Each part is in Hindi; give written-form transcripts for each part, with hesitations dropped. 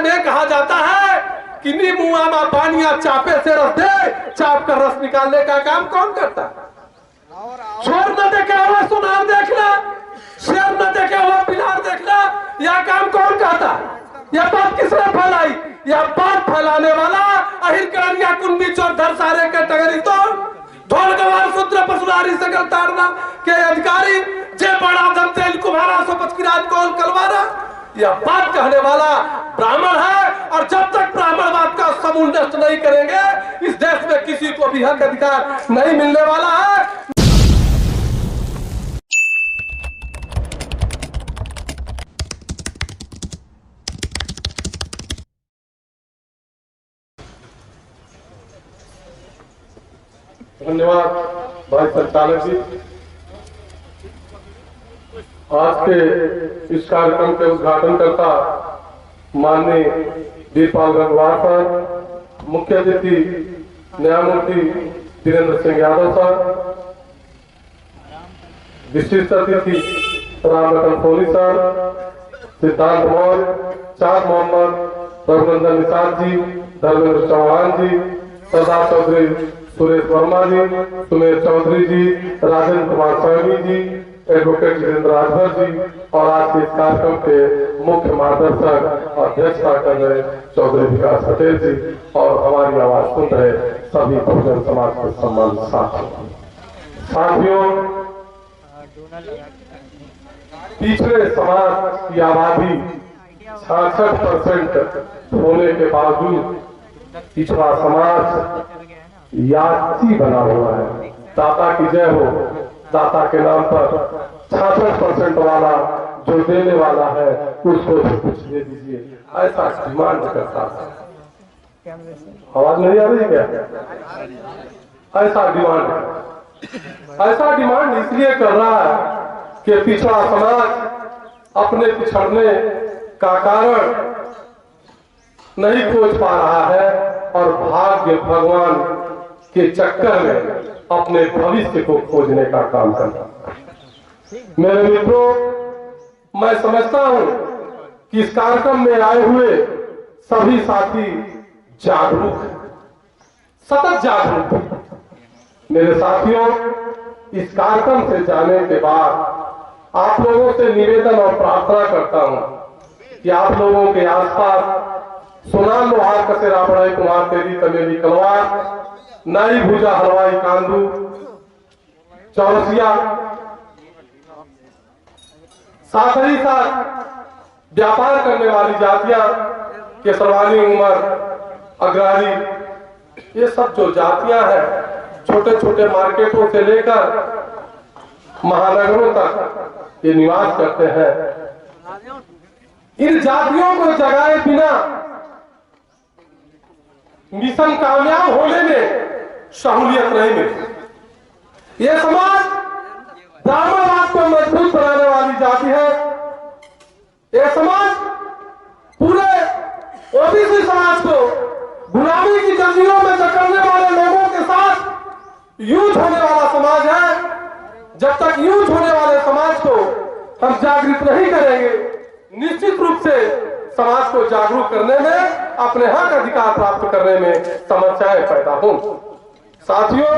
में कहा जाता है कि नींबू आमा पानिया चापे से रस दे, चाप कर रस निकालने का काम कौन करता है? चोर न देखे हुआ सुनार देखना, शेर न देखे हुआ पिलार देखना, यह काम कौन कहता? यह बात किसने फैलाई? यह बात फैलाने वाला अहिर करिया कुंडी चोर धर सारे के टगरी तो ढोल गवार सूत्र पसुरारी सकल तारना के अधिकारी जे बड़ा दम तेल कुम्हारा सो पचकिराज कौन कलवारा। यह बात कहने वाला ब्राह्मण है, और जब तक ब्राह्मणवाद का समूल नष्ट नहीं करेंगे इस देश में किसी को भी हक अधिकार नहीं मिलने वाला है। धन्यवाद भाई संचालक जी। आज के इस कार्यक्रम के उद्घाटन करता माननीय वीरपाल गंगवार सर, मुख्य अतिथि न्यायमूर्ति वीरेंद्र सिंह यादव सर, विशिष्ट अतिथि राम रतन सोनी सर, सिद्धांत मौर्य, चांद मोहम्मद, रघुनंदन निषाद जी, धर्मेंद्र चौहान जी, सरदार चौधरी सुरेश वर्मा जी, सुमेर चौधरी जी, राजेंद्र कुमार स्वामी जी, एडवोकेट जितेंद्र राजभर जी, और आज के इस कार्यक्रम के मुख्य मार्गदर्शक और अध्यक्षता कर रहे चौधरी विकास पटेल जी, और हमारी आवाज सुन रहे सभी बहुजन समाज के सम्मानित साथियों, पिछड़े समाज की आबादी 66% होने के बावजूद पिछड़ा समाज याची बना हुआ है। दाता की जय हो। दाता के नाम पर 66% वाला जो देने वाला है उसको भी कुछ दे दीजिए, ऐसा डिमांड करता है। आवाज नहीं आ रही क्या? ऐसा डिमांड इसलिए कर रहा है कि पिछड़ा समाज अपने पिछड़ने का कारण नहीं खोज पा रहा है, और भाग्य भगवान के चक्कर में अपने भविष्य को खोजने का काम करता है। मेरे मित्रों, मैं समझता हूं कि इस कार्यक्रम में आए हुए सभी साथी जागरूक हैं, सतत जागरूक हैं। मेरे साथियों, इस कार्यक्रम से जाने के बाद आप लोगों से निवेदन और प्रार्थना करता हूं कि आप लोगों के आसपास सुनान लोहार कसेरा बड़ाई कुमार तेरी तमेली कलवार नाई भूजा हलवाई कांदू चौरसिया, साथ ही साथ व्यापार करने वाली जातियां केसरवानी, उमर, अग्रारी, ये सब जो जातियां हैं छोटे छोटे मार्केटों से लेकर महानगरों तक ये निवास करते हैं। इन जातियों को जगाए बिना मिशन कामयाब होने में सहूलियत नहीं मिलती। यह समाज ब्राह्मणवाद को मजबूत बनाने वाली जाति है। यह समाज पूरे ओबीसी समाज को गुलामी की जंजीरों में जकड़ने वाले लोगों के साथ यूज होने वाला समाज है। जब तक यूज होने वाले समाज को हम जागृत नहीं करेंगे, निश्चित रूप से समाज को जागरूक करने में, अपने हक अधिकार प्राप्त करने में समस्याएं पैदा होंगी। साथियों,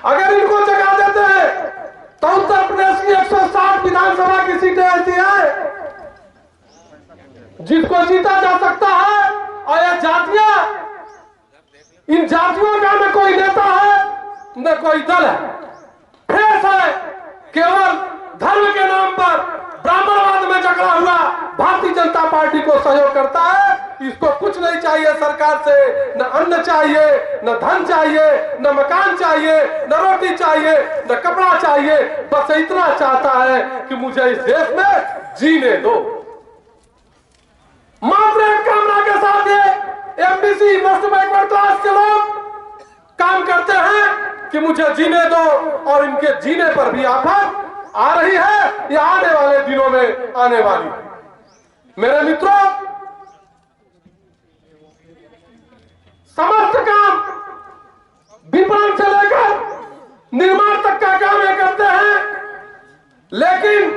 अगर इनको जगा देते हैं तो उत्तर प्रदेश की 160 विधानसभा की सीटें ऐसी हैं जिसको जीता जा सकता है, और यह जातियां, इन जातियों का न कोई नेता है न कोई दल है, फेस है, केवल धर्म के नाम पर ब्राह्मणवाद में जकड़ा हुआ भारतीय जनता पार्टी को सहयोग करता है। इसको कुछ नहीं चाहिए सरकार से, न अन्न चाहिए, न धन चाहिए, न मकान चाहिए, न रोटी चाहिए, न कपड़ा चाहिए, बस इतना चाहता है कि मुझे इस देश में जीने दो। मात्र एक कामना के साथ ये एमबीसी मोस्ट बैकवर्ड क्लास के लोग काम करते हैं कि मुझे जीने दो, और इनके जीने पर भी आफत आ रही है, या आने वाले दिनों में आने वाली। मेरे मित्रों, समस्त काम विपणन से लेकर निर्माण तक का काम ये करते हैं, लेकिन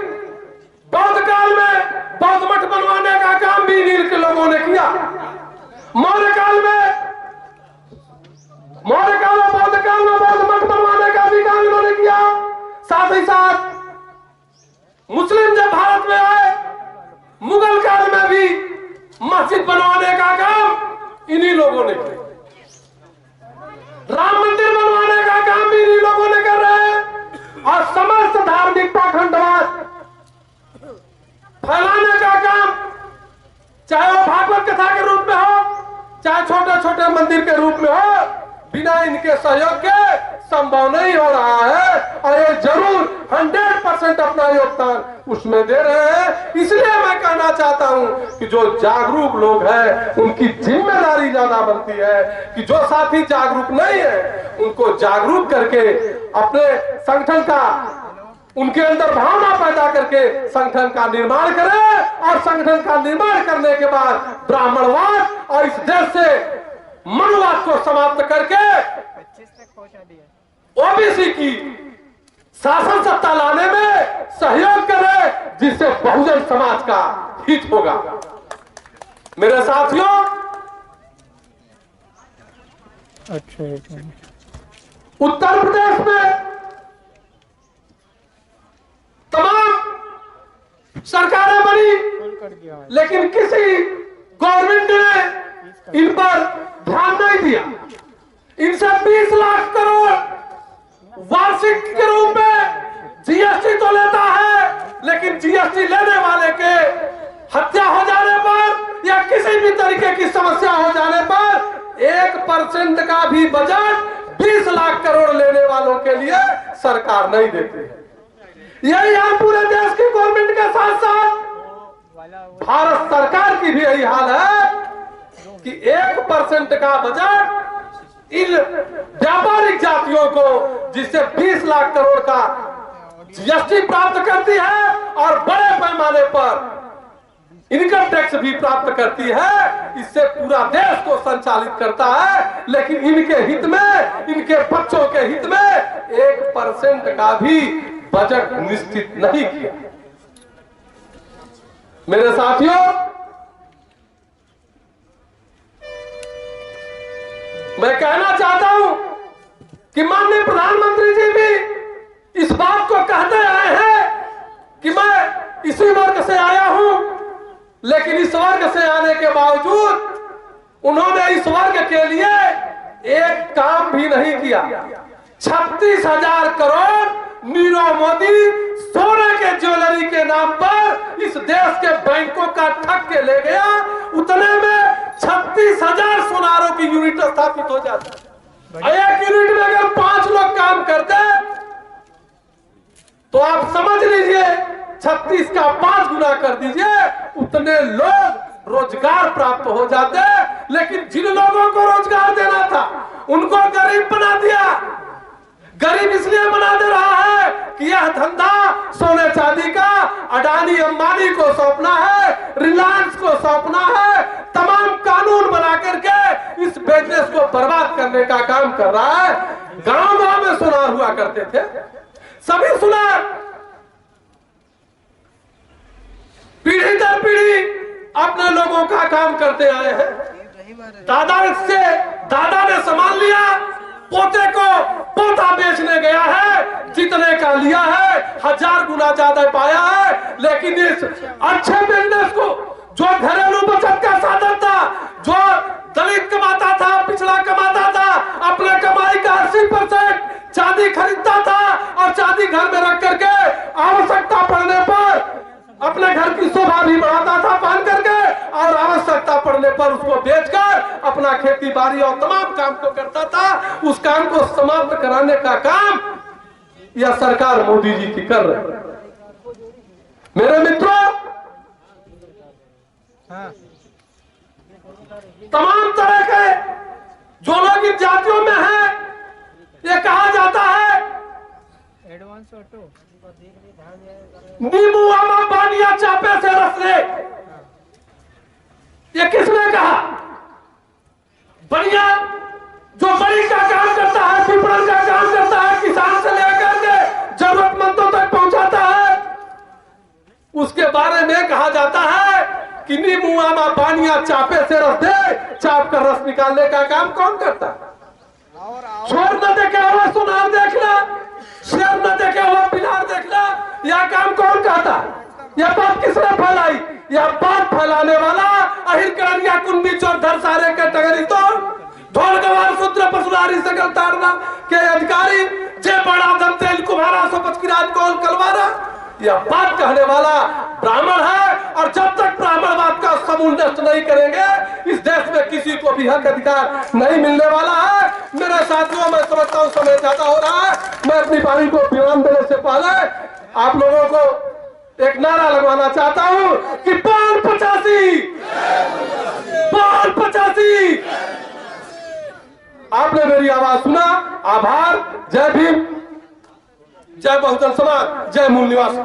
बौद्ध काल में बौद्ध मठ बनवाने का काम भी नील के लोगों ने किया। मौर्य काल में बौद्ध काल में बौद्ध मठ बनवाने का भी काम इन्होंने किया। साथ ही साथ मुस्लिम जब भारत में आए, मुगल काल में भी मस्जिद बनवाने का काम इन्हीं लोगों ने किया। राम मंदिर बनवाने का काम भी इन्हीं लोगों ने कर रहे हैं। और समस्त धार्मिक पाखंडवाद फैलाने का काम, चाहे वो भागवत कथा के रूप में हो, चाहे छोटे छोटे मंदिर के रूप में हो, बिना इनके सहयोग के संभव नहीं हो रहा है। और ये जरूर 100% अपना योगदान उसमें दे रहे हैं। इसलिए मैं कहना चाहता हूं कि जो जागरूक लोग हैं उनकी जिम्मेदारी ज्यादा बनती है कि जो साथी जागरूक नहीं है उनको जागरूक करके अपने संगठन का, उनके अंदर भावना पैदा करके संगठन का निर्माण करें। और संगठन का निर्माण करने के बाद ब्राह्मणवाद और इस देश से मनुवाद को समाप्त करके ओबीसी की शासन सत्ता लाने में सहयोग करें, जिससे बहुजन समाज का हित होगा। मेरे साथियों, अच्छा, उत्तर प्रदेश में तमाम सरकारें बनी, लेकिन किसी गवर्नमेंट ने इन पर ध्यान नहीं दिया। इनसे 20 लाख करोड़ वार्षिक के रूप में जीएसटी तो लेता है, लेकिन जीएसटी लेने वाले के हत्या हो जाने पर या किसी भी तरीके की समस्या हो जाने पर 1% का भी बजट 20 लाख करोड़ लेने वालों के लिए सरकार नहीं देती है। यही हाल पूरे देश की गवर्नमेंट के साथ साथ भारत सरकार की भी यही हाल है कि 1% का बजट इन व्यापारिक जातियों को, जिससे 20 लाख करोड़ का जीएसटी प्राप्त करती है और बड़े पैमाने पर इनकम टैक्स भी प्राप्त करती है, इससे पूरा देश को संचालित करता है। लेकिन इनके हित में, इनके बच्चों के हित में 1% का भी बजट निश्चित नहीं किया। मेरे साथियों, मैं कहना चाहता हूं कि माननीय प्रधानमंत्री जी भी इस बात को कहते आए हैं कि मैं इसी वर्ग से आया हूं, लेकिन इस वर्ग से आने के बावजूद उन्होंने इस वर्ग के लिए एक काम भी नहीं किया। 36,000 करोड़ नीरव मोदी सोने के ज्वेलरी के नाम पर इस देश के बैंकों का ठग के ले गया। उतने में 36,000 सोनारों की यूनिट स्थापित हो जाती। एक यूनिट में अगर 5 लोग काम करते तो आप समझ लीजिए 36 का 5 गुना कर दीजिए, उतने लोग रोजगार प्राप्त हो जाते। लेकिन जिन लोगों को रोजगार देना था उनको गरीब बना दिया। गरीब इसलिए बना दे रहा है कि यह धंधा सोने चांदी का अडानी अंबानी को सौंपना है, रिलायंस को सौंपना है। तमाम कानून बना करके इस बिजनेस को बर्बाद करने का काम कर रहा है। गांव गांव में सुनार हुआ करते थे, सभी सुनार पीढ़ी दर पीढ़ी अपने लोगों का काम करते आए हैं। दादा ने संभाल लिया, पोते को पोता बेचने गया है, जितने का लिया है 1000 गुना ज्यादा पाया है। लेकिन इस अच्छे बिजनेस को, जो घरेलू बचत का साधन था, जो दलित कमाता था, पिछड़ा कमाता था, अपने कमाई का 80% चांदी खरीदता था और चांदी घर में रख करके आवश्यकता पड़ने पर अपने घर की शोभा भी बढ़ाता था पहन करके, और आवश्यकता पड़ने पर उसको बेचकर अपना खेती बाड़ी और तमाम काम को करता था। उस काम को समाप्त कराने का काम यह सरकार मोदी जी की कर रही है। मेरे मित्रों, तमाम तरह के जो लोग इन जातियों में हैं, ये कहा जाता है नींबू आमा पानिया चापे से रस ले। ये किसने कहा? बढ़िया जो बड़ी का काम करता है, पिपड़न का काम करता है, किसान से लेकर के जरूरतमंदों तक पहुंचाता है, उसके बारे में कहा जाता है कि नींबू आमा पानिया चापे से रस दे। चाप कर रस निकालने का काम कौन करता है? छोर न देखे हुआ सुनार देखना, शेर न देखे हुआ पिलार देखना, यह काम कौन कहता? यह बात किसने फैलाई? यह बात फैलाने वाला अहिर करनिया कुंडी चोर धर सारे के टगरी तोड़ ढोल गवार सूत्र पसुलारी सकल तारना के अधिकारी जे बड़ा दम तेल कुम्हारा सो पचकिराज कोल कलवारा। यह बात कहने वाला ब्राह्मण है, और जब तक ब्राह्मणवाद का समूल नष्ट नहीं करेंगे इस देश में किसी को भी हक अधिकार नहीं मिलने वाला है। मेरे साथियों, मैं समझता हूँ समय ज्यादा हो रहा है। मैं अपनी बारी को विराम देने से पहले आप लोगों को एक नारा लगवाना चाहता हूँ कि पान 85, पान 85। आपने मेरी आवाज सुना, आभार। जय भीम, जय बहुजन समाज, जय मूल निवासी।